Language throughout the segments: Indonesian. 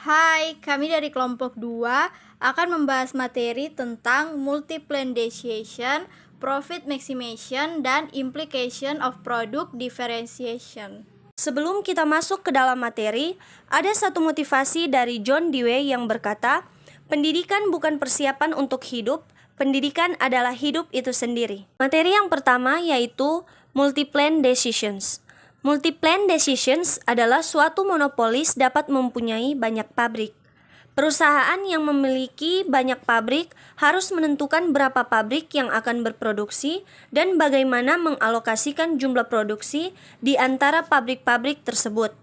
Hai, kami dari kelompok 2 akan membahas materi tentang multiplan decision, profit maximization, dan implication of product differentiation. Sebelum kita masuk ke dalam materi, ada satu motivasi dari John Dewey yang berkata, pendidikan bukan persiapan untuk hidup, pendidikan adalah hidup itu sendiri. Materi yang pertama yaitu multiplan decisions. Multiplan decisions adalah suatu monopolis dapat mempunyai banyak pabrik. Perusahaan yang memiliki banyak pabrik harus menentukan berapa pabrik yang akan berproduksi dan bagaimana mengalokasikan jumlah produksi di antara pabrik-pabrik tersebut.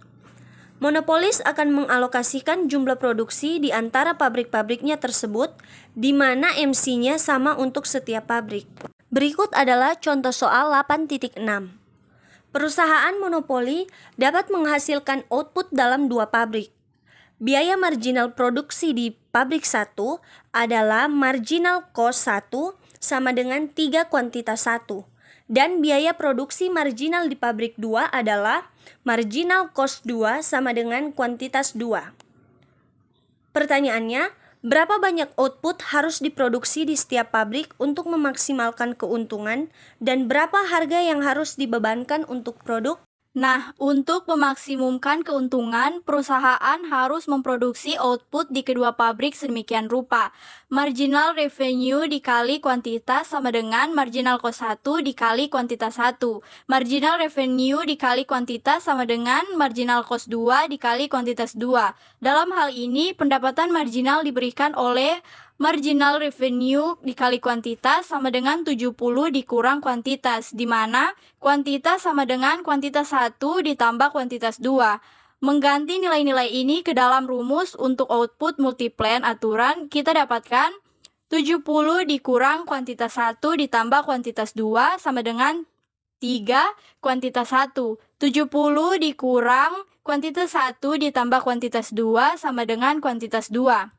Monopolis akan mengalokasikan jumlah produksi di antara pabrik-pabriknya tersebut, di mana MC-nya sama untuk setiap pabrik. Berikut adalah contoh soal 8.6. Perusahaan monopoli dapat menghasilkan output dalam dua pabrik. Biaya marginal produksi di pabrik 1 adalah marginal cost 1 sama dengan 3 kuantitas 1. Dan biaya produksi marginal di pabrik 2 adalah marginal cost 2 sama dengan kuantitas 2. Pertanyaannya, berapa banyak output harus diproduksi di setiap pabrik untuk memaksimalkan keuntungan dan berapa harga yang harus dibebankan untuk produk? Nah, untuk memaksimumkan keuntungan, perusahaan harus memproduksi output di kedua pabrik sedemikian rupa. Marginal revenue dikali kuantitas sama dengan marginal cost 1 dikali kuantitas 1. Marginal revenue dikali kuantitas sama dengan marginal cost 2 dikali kuantitas 2. Dalam hal ini, pendapatan marginal diberikan oleh marginal revenue dikali kuantitas sama dengan 70 dikurang kuantitas, di mana kuantitas sama dengan kuantitas 1 ditambah kuantitas 2. Mengganti nilai-nilai ini ke dalam rumus untuk output multiplan aturan, kita dapatkan 70 dikurang kuantitas 1 ditambah kuantitas 2 sama dengan 3 kuantitas 1. 70 dikurang kuantitas 1 ditambah kuantitas 2 sama dengan kuantitas 2.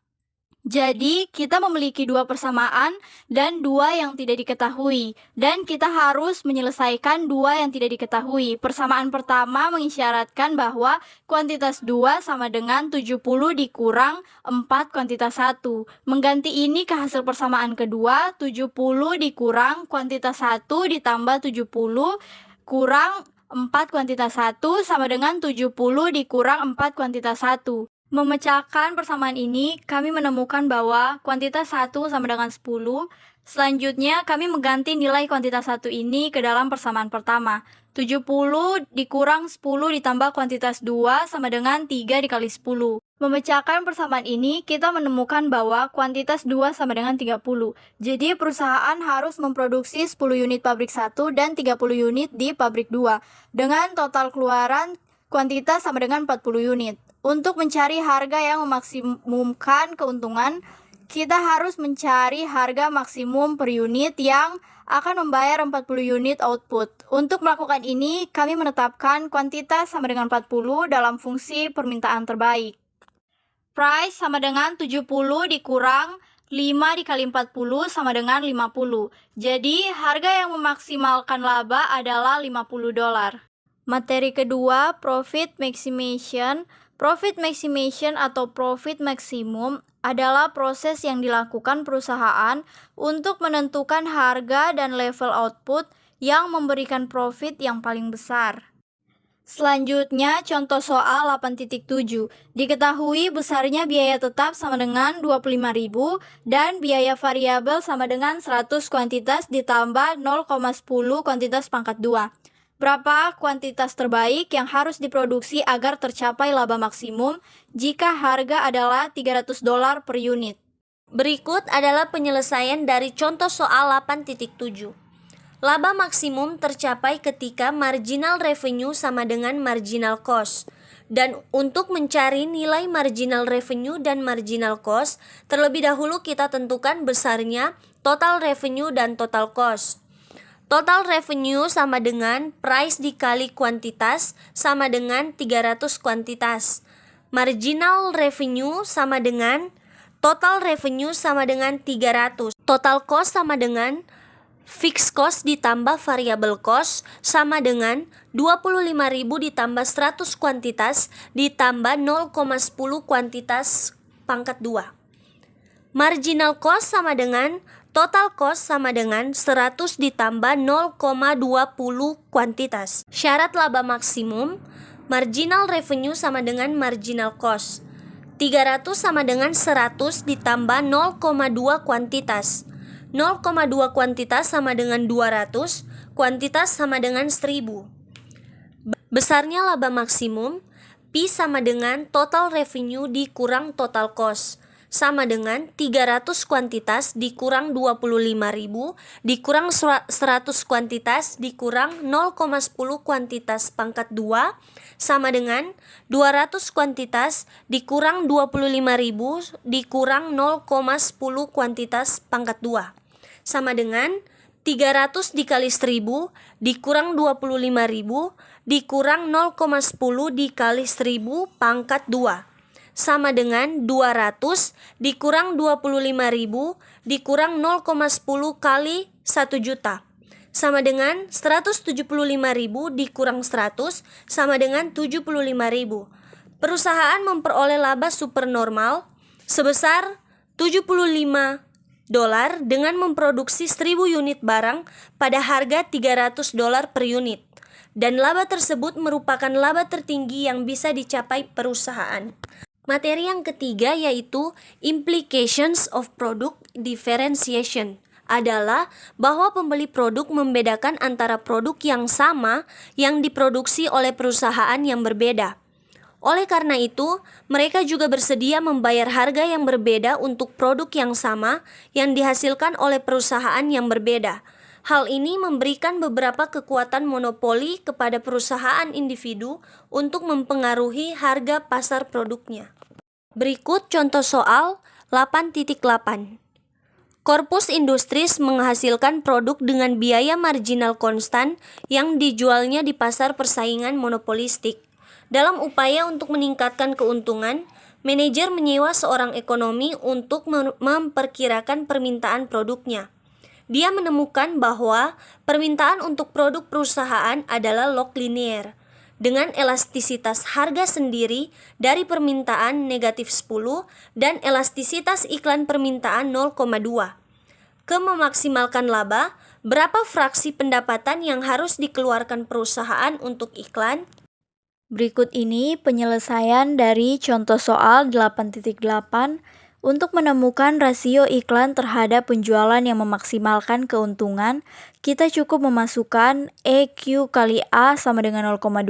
Jadi, kita memiliki dua persamaan dan dua yang tidak diketahui. Dan kita harus menyelesaikan dua yang tidak diketahui. Persamaan pertama mengisyaratkan bahwa kuantitas 2 sama dengan 70 dikurang 4 kuantitas 1. Mengganti ini ke hasil persamaan kedua, 70 dikurang kuantitas 1 ditambah 70 kurang 4 kuantitas 1 sama dengan 70 dikurang 4 kuantitas 1. Memecahkan persamaan ini, kami menemukan bahwa kuantitas 1 sama dengan 10. Selanjutnya, kami mengganti nilai kuantitas 1 ini ke dalam persamaan pertama. 70 dikurang 10 ditambah kuantitas 2 sama dengan 3 dikali 10. Memecahkan persamaan ini, kita menemukan bahwa kuantitas 2 sama dengan 30. Jadi, perusahaan harus memproduksi 10 unit pabrik 1 dan 30 unit di pabrik 2. Dengan total keluaran kuantitas sama dengan 40 unit. Untuk mencari harga yang memaksimumkan keuntungan, kita harus mencari harga maksimum per unit yang akan membayar 40 unit output. Untuk melakukan ini, kami menetapkan kuantitas sama dengan 40 dalam fungsi permintaan terbaik. Price sama dengan 70 dikurang 5 dikali 40 sama dengan 50. Jadi, harga yang memaksimalkan laba adalah $50. Materi kedua, profit maximization. Profit maximization atau profit maksimum adalah proses yang dilakukan perusahaan untuk menentukan harga dan level output yang memberikan profit yang paling besar. Selanjutnya, contoh soal 8.7. Diketahui besarnya biaya tetap sama dengan 25.000 dan biaya variabel sama dengan 100 kuantitas ditambah 0,10 kuantitas pangkat 2. Berapa kuantitas terbaik yang harus diproduksi agar tercapai laba maksimum jika harga adalah $300 per unit? Berikut adalah penyelesaian dari contoh soal 8.7. Laba maksimum tercapai ketika marginal revenue sama dengan marginal cost. Dan untuk mencari nilai marginal revenue dan marginal cost, terlebih dahulu kita tentukan besarnya total revenue dan total cost. Total revenue sama dengan price dikali kuantitas sama dengan 300 kuantitas. Marginal revenue sama dengan total revenue sama dengan 300. Total cost sama dengan Fixed cost ditambah variable cost sama dengan 25.000 ditambah 100 kuantitas ditambah 0,10 kuantitas pangkat 2. Marginal cost sama dengan total cost sama dengan 100 ditambah 0,20 kuantitas. Syarat laba maksimum, marginal revenue sama dengan marginal cost. 300 sama dengan 100 ditambah 0,2 kuantitas. 0,2 kuantitas sama dengan 200, kuantitas sama dengan 1000. Besarnya laba maksimum, P sama dengan total revenue dikurang total cost, sama dengan 300 kuantitas dikurang 25.000 dikurang 100 kuantitas dikurang 0,10 kuantitas pangkat 2 sama dengan 200 kuantitas dikurang 25.000 dikurang 0,10 kuantitas pangkat 2 sama dengan 300 dikali 1000 dikurang 25.000 dikurang 0,10 dikali 1000 pangkat 2 sama dengan 200 dikurang 25.000 dikurang 0,10 kali 1 juta sama dengan 175.000 dikurang 100 sama dengan 75.000. Perusahaan memperoleh laba supernormal sebesar $75 dengan memproduksi 1000 unit barang pada harga $300 per unit, dan laba tersebut merupakan laba tertinggi yang bisa dicapai perusahaan. Materi yang ketiga yaitu implications of product differentiation adalah bahwa pembeli produk membedakan antara produk yang sama yang diproduksi oleh perusahaan yang berbeda. Oleh karena itu, mereka juga bersedia membayar harga yang berbeda untuk produk yang sama yang dihasilkan oleh perusahaan yang berbeda. Hal ini memberikan beberapa kekuatan monopoli kepada perusahaan individu untuk mempengaruhi harga pasar produknya. Berikut contoh soal 8.8. Corpus Industries menghasilkan produk dengan biaya marginal konstan yang dijualnya di pasar persaingan monopolistik. Dalam upaya untuk meningkatkan keuntungan, manajer menyewa seorang ekonomi untuk memperkirakan permintaan produknya. Dia menemukan bahwa permintaan untuk produk perusahaan adalah log linear, dengan elastisitas harga sendiri dari permintaan negatif 10 dan elastisitas iklan permintaan 0,2. Memaksimalkan laba, berapa fraksi pendapatan yang harus dikeluarkan perusahaan untuk iklan? Berikut ini penyelesaian dari contoh soal 8.8 untuk menemukan rasio iklan terhadap penjualan yang memaksimalkan keuntungan. Kita cukup memasukkan EQ kali A sama dengan 0,2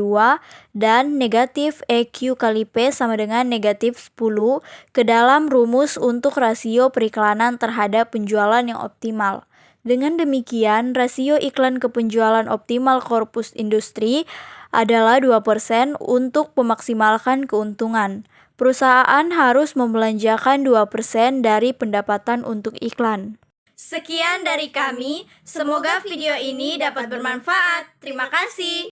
dan negatif EQ kali P sama dengan negatif 10 ke dalam rumus untuk rasio periklanan terhadap penjualan yang optimal. Dengan demikian, rasio iklan ke penjualan optimal Corpus Industries adalah 2% untuk memaksimalkan keuntungan. Perusahaan harus membelanjakan 2% dari pendapatan untuk iklan. Sekian dari kami, semoga video ini dapat bermanfaat. Terima kasih.